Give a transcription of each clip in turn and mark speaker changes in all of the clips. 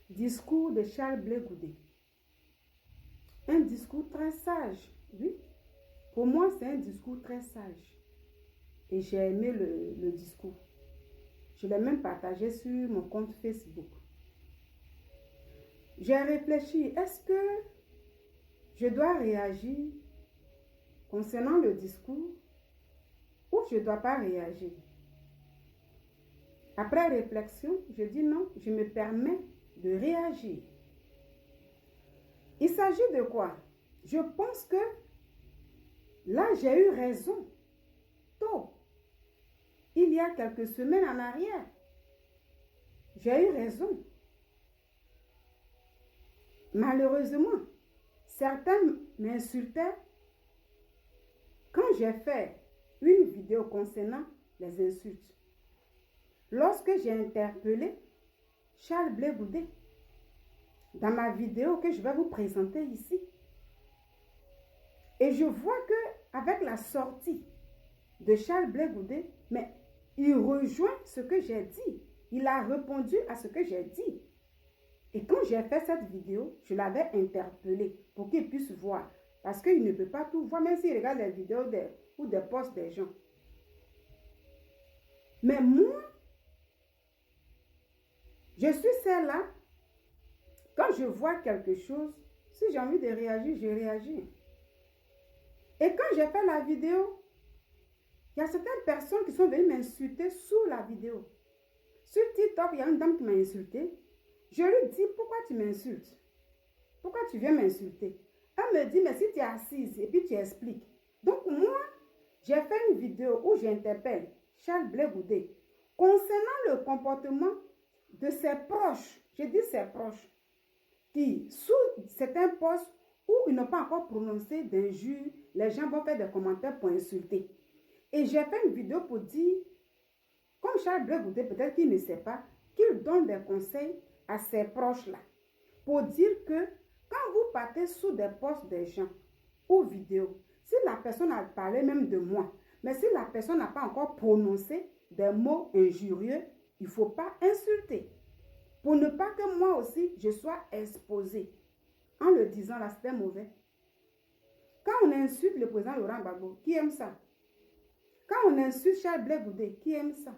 Speaker 1: Discours de Charles Blé Goudé. Un discours très sage, oui. Pour moi, c'est un discours très sage. Et j'ai aimé le discours. Je l'ai même partagé sur mon compte Facebook. J'ai réfléchi, est-ce que je dois réagir concernant le discours ou je ne dois pas réagir? Après réflexion, je dis non, je me permets de réagir. Il s'agit de quoi? Je pense que là, j'ai eu raison tôt. Il y a quelques semaines en arrière, j'ai eu raison. Malheureusement, certains m'insultaient quand j'ai fait une vidéo concernant les insultes. Lorsque j'ai interpellé Charles Blé Goudé dans ma vidéo que je vais vous présenter ici, et je vois que avec la sortie de Charles Blé Goudé, mais il rejoint ce que j'ai dit. Il a répondu à ce que j'ai dit. Et quand j'ai fait cette vidéo, je l'avais interpellé pour qu'il puisse voir. Parce qu'il ne peut pas tout voir, même s'il regarde les vidéos ou des posts des gens. Mais moi, je suis celle-là, quand je vois quelque chose, si j'ai envie de réagir, je réagis. Et quand j'ai fait la vidéo, il y a certaines personnes qui sont venues m'insulter sous la vidéo. Sur TikTok, il y a une dame qui m'a insulté. Je lui dis, pourquoi tu m'insultes? Pourquoi tu viens m'insulter? Elle me dit, mais si tu es assise et puis tu expliques. Donc moi, j'ai fait une vidéo où j'interpelle Charles Blé Goudé concernant le comportement de ses proches. Je dis ses proches, qui sous certains postes où ils n'ont pas encore prononcé d'injures, les gens vont faire des commentaires pour insulter. Et j'ai fait une vidéo pour dire, comme Charles Blé Goudé, peut-être qu'il ne sait pas, qu'il donne des conseils à ses proches-là, pour dire que quand vous partez sous des posts des gens ou vidéos, si la personne a parlé même de moi, mais si la personne n'a pas encore prononcé des mots injurieux, il ne faut pas insulter. Pour ne pas que moi aussi, je sois exposée. En le disant là, c'était mauvais. Quand on insulte le président Laurent Gbagbo, qui aime ça? Quand on insulte Charles Blé Goudé, qui aime ça?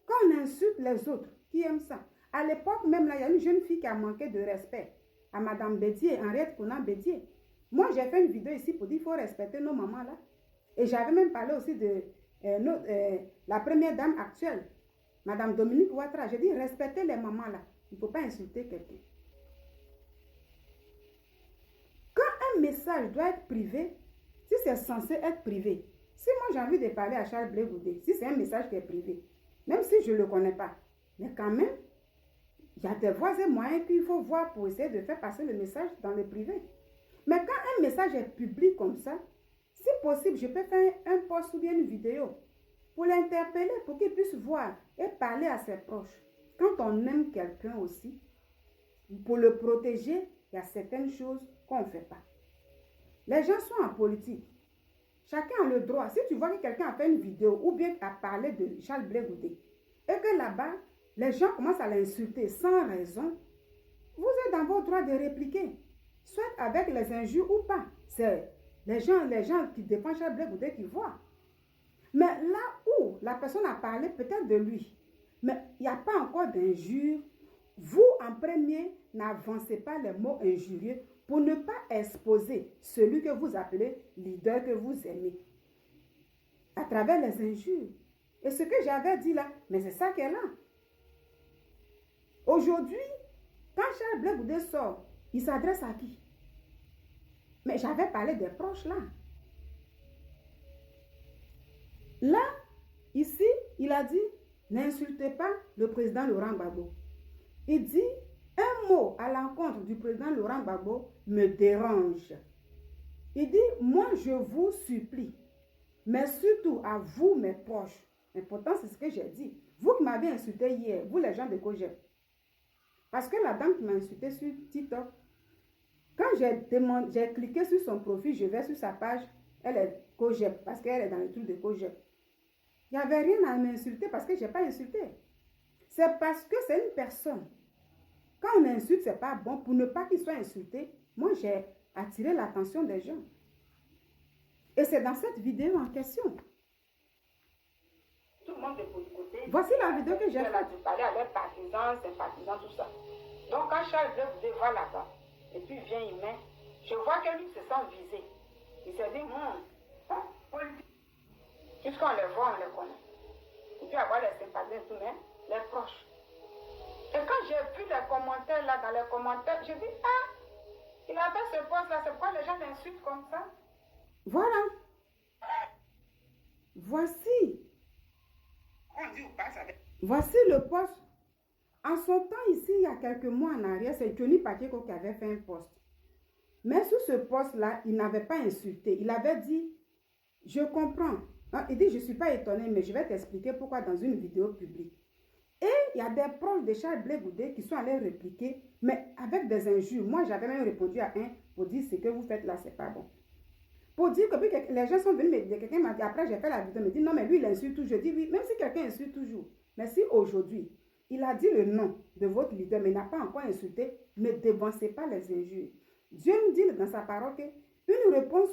Speaker 1: Quand on insulte les autres, qui aime ça? À l'époque même, là, il y a une jeune fille qui a manqué de respect à Madame Bédier, Henriette Konan Bédier. Moi, j'ai fait une vidéo ici pour dire qu'il faut respecter nos mamans là. Et j'avais même parlé aussi de la première dame actuelle, Madame Dominique Ouattara. J'ai dit, respectez les mamans là. Il ne faut pas insulter quelqu'un. Quand un message doit être privé, si c'est censé être privé, si moi j'ai envie de parler à Charles Blé Goudé, si c'est un message qui est privé, même si je ne le connais pas, mais quand même, il y a des voies et moyens qu'il faut voir pour essayer de faire passer le message dans le privé. Mais quand un message est public comme ça, si possible, je peux faire un post ou bien une vidéo pour l'interpeller, pour qu'il puisse voir et parler à ses proches. Quand on aime quelqu'un aussi, pour le protéger, il y a certaines choses qu'on ne fait pas. Les gens sont en politique. Chacun a le droit. Si tu vois que quelqu'un a fait une vidéo ou bien a parlé de Charles Blé Goudé et que là-bas, les gens commencent à l'insulter sans raison, vous êtes dans votre droit de répliquer, soit avec les injures ou pas. C'est les gens qui défendent Charles Blé Goudé qui voient. Mais là où la personne a parlé peut-être de lui, mais il n'y a pas encore d'injures, vous en premier n'avancez pas les mots injurieux pour ne pas exposer celui que vous appelez leader que vous aimez à travers les injures. Et ce que j'avais dit là, mais c'est ça qui est là. Aujourd'hui, quand Charles Blé Goudé sort, il s'adresse à qui? Mais j'avais parlé des proches là. Là, ici, il a dit, n'insultez pas le président Laurent Gbagbo. Il dit, un mot à l'encontre du président Laurent Gbagbo me dérange. Il dit, moi je vous supplie, mais surtout à vous mes proches. Et pourtant c'est ce que j'ai dit. Vous qui m'avez insulté hier, vous les gens de COJEP. Parce que la dame qui m'a insulté sur TikTok, quand j'ai cliqué sur son profil, je vais sur sa page, elle est COJEP, parce qu'elle est dans le truc de COJEP. Il n'y avait rien à m'insulter parce que je n'ai pas insulté. C'est parce que c'est une personne Quand on insulte, ce n'est pas bon. Pour ne pas qu'ils soient insultés, moi, j'ai attiré l'attention des gens. Et c'est dans cette vidéo en question.
Speaker 2: Tout le monde est pour le côté.
Speaker 1: Voici la vidéo que j'ai faite.
Speaker 2: Elle a dû parler à leurs partisans, ses partisans, tout ça. Donc, quand Charles Blé Goudé va là-bas, et puis il vient, il met, je vois que lui se sent visé. Il s'est dit, puisqu'on les voit, on les connaît. Et puis avoir les sympathisants, tout, mais les proches. Et quand j'ai vu les commentaires là, dans les commentaires, je dis, ah, il a fait ce poste là, c'est pourquoi les gens l'insultent comme ça?
Speaker 1: Voilà. Voici.
Speaker 2: On dit ou pas, ça.
Speaker 1: Voici le poste. En son temps, ici, il y a quelques mois en arrière, c'est Johnny Pacheco qui avait fait un poste. Mais sur ce poste-là, il n'avait pas insulté. Il avait dit, je comprends. Il dit, je ne suis pas étonné, mais je vais t'expliquer pourquoi dans une vidéo publique. Et il y a des proches de Charles Blé Goudé qui sont allés répliquer, mais avec des injures. Moi, j'avais même répondu à un pour dire, ce que vous faites là, c'est pas bon. Pour dire que puis, les gens sont venus me dire, quelqu'un m'a dit, après j'ai fait la vidéo, me dit, non, mais lui, il insulte toujours. Je dis, oui, même si quelqu'un insulte toujours. Mais si aujourd'hui, il a dit le nom de votre leader, mais il n'a pas encore insulté, ne dévancez pas les injures. Dieu nous dit dans sa parole qu'une réponse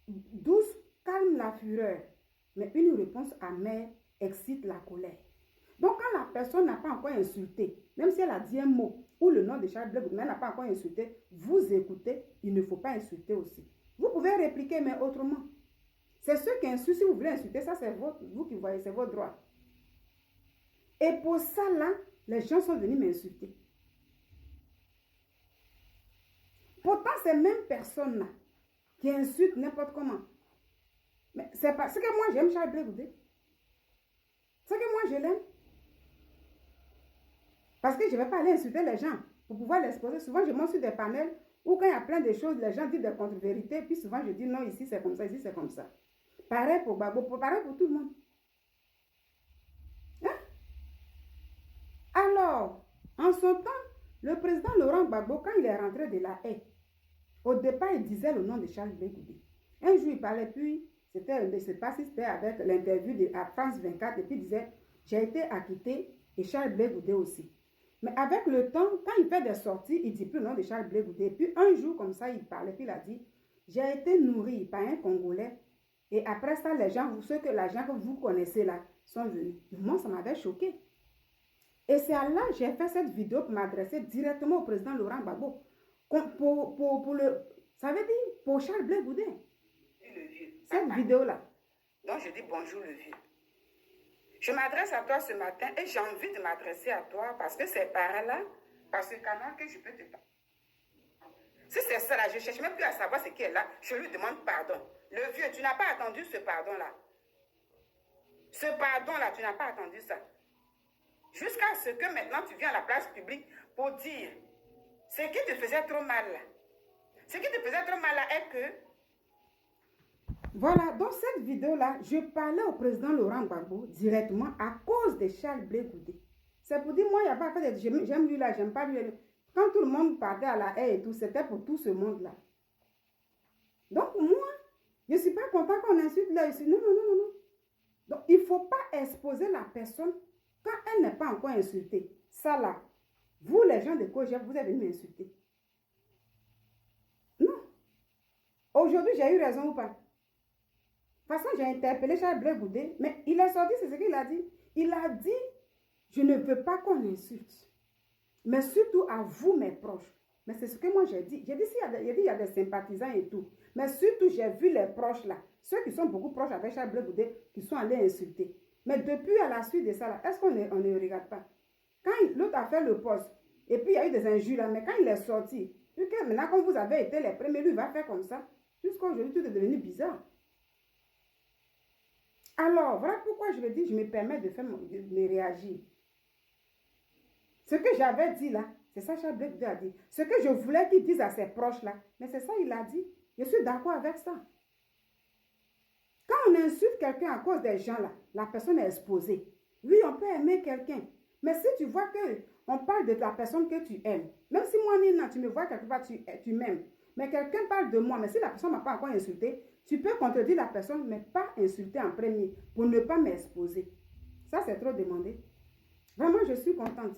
Speaker 1: douce calme la fureur, mais une réponse amère excite la colère. Donc, quand la personne n'a pas encore insulté, même si elle a dit un mot ou le nom de Charles Blé Goudé, mais elle n'a pas encore insulté, vous écoutez, il ne faut pas insulter aussi. Vous pouvez répliquer, mais autrement. C'est ceux qui insultent, si vous voulez insulter, ça c'est vous qui voyez, c'est votre droit. Et pour ça, là, les gens sont venus m'insulter. Pourtant, ces mêmes personnes-là qui insultent n'importe comment. Mais c'est parce que moi, j'aime Charles Blé Goudé. C'est que moi, je l'aime. Parce que je ne vais pas aller insulter les gens pour pouvoir l'exposer. Souvent, je monte sur des panels où quand il y a plein de choses, les gens disent des contre-vérités. Puis souvent, je dis non, ici c'est comme ça, ici c'est comme ça. Pareil pour Gbagbo, pareil pour tout le monde. Hein? Alors, en son temps, le président Laurent Gbagbo, quand il est rentré de la haie, au départ, il disait le nom de Charles Blé Goudé. Un jour, il parlait, puis, c'était, je ne sais pas si c'était avec l'interview à France 24, et puis il disait, j'ai été acquitté, et Charles Blé Goudé aussi. Mais avec le temps, quand il fait des sorties, il ne dit plus le nom de Charles Blé Goudé. Et puis un jour, comme ça, il parlait, puis il a dit, j'ai été nourri par un Congolais. Et après ça, les gens, les gens que vous connaissez là, sont venus. Moi, ça m'avait choqué. Et c'est là que j'ai fait cette vidéo pour m'adresser directement au président Laurent Gbagbo. Ça veut dire pour Charles Blé Goudé.
Speaker 2: Le vieux.
Speaker 1: Cette vidéo-là.
Speaker 2: Donc je dis bonjour le vieux. Je m'adresse à toi ce matin et j'ai envie de m'adresser à toi parce que c'est par là, par ce canal que je peux te parler. Si c'est ça là, je ne cherche même plus à savoir ce qui est là, je lui demande pardon. Le vieux, tu n'as pas attendu ce pardon-là. Ce pardon-là, tu n'as pas attendu ça. Jusqu'à ce que maintenant tu viens à la place publique pour dire ce qui te faisait trop mal là. Ce qui te faisait trop mal là est que...
Speaker 1: Voilà, dans cette vidéo-là, je parlais au président Laurent Gbagbo directement à cause de Charles Blé Goudé. C'est pour dire, moi, il n'y a pas fait de... J'aime lui là, j'aime pas lui. Quand tout le monde partait à la haie et tout, c'était pour tout ce monde-là. Donc, moi, je ne suis pas content qu'on insulte là ici. Non, non, non, non, non. Donc, il ne faut pas exposer la personne quand elle n'est pas encore insultée. Ça là, vous, les gens de Kojeb, vous êtes venus m'insulter. Non. Aujourd'hui, j'ai eu raison ou pas? De toute façon, j'ai interpellé Charles Blé Goudé, mais il est sorti, c'est ce qu'il a dit. Il a dit, je ne veux pas qu'on insulte. Mais surtout à vous, mes proches. Mais c'est ce que moi j'ai dit. J'ai dit, il y a des sympathisants et tout. Mais surtout, j'ai vu les proches là. Ceux qui sont beaucoup proches avec Charles Blé Goudé, qui sont allés insulter. Mais depuis, à la suite de ça, là, est-ce qu'on ne regarde pas? Quand l'autre a fait le poste, et puis il y a eu des injures là, mais quand il est sorti, que maintenant, quand vous avez été les premiers, lui, il va faire comme ça. Jusqu'à aujourd'hui, tout est devenu bizarre. Alors, voilà pourquoi je le dis, je me permets de réagir. Ce que j'avais dit là, c'est ça Charles Blé Goudé a dit. Ce que je voulais qu'il dise à ses proches là, mais c'est ça il a dit. Je suis d'accord avec ça. Quand on insulte quelqu'un à cause des gens là, la personne est exposée. Oui, on peut aimer quelqu'un. Mais si tu vois qu'on parle de la personne que tu aimes, même si moi, Nina, tu me vois quelque part, tu m'aimes. Mais quelqu'un parle de moi, mais si la personne ne m'a pas encore insulté, tu peux contredire la personne, mais pas insulter en premier pour ne pas m'exposer. Ça, c'est trop demandé. Vraiment, je suis contente.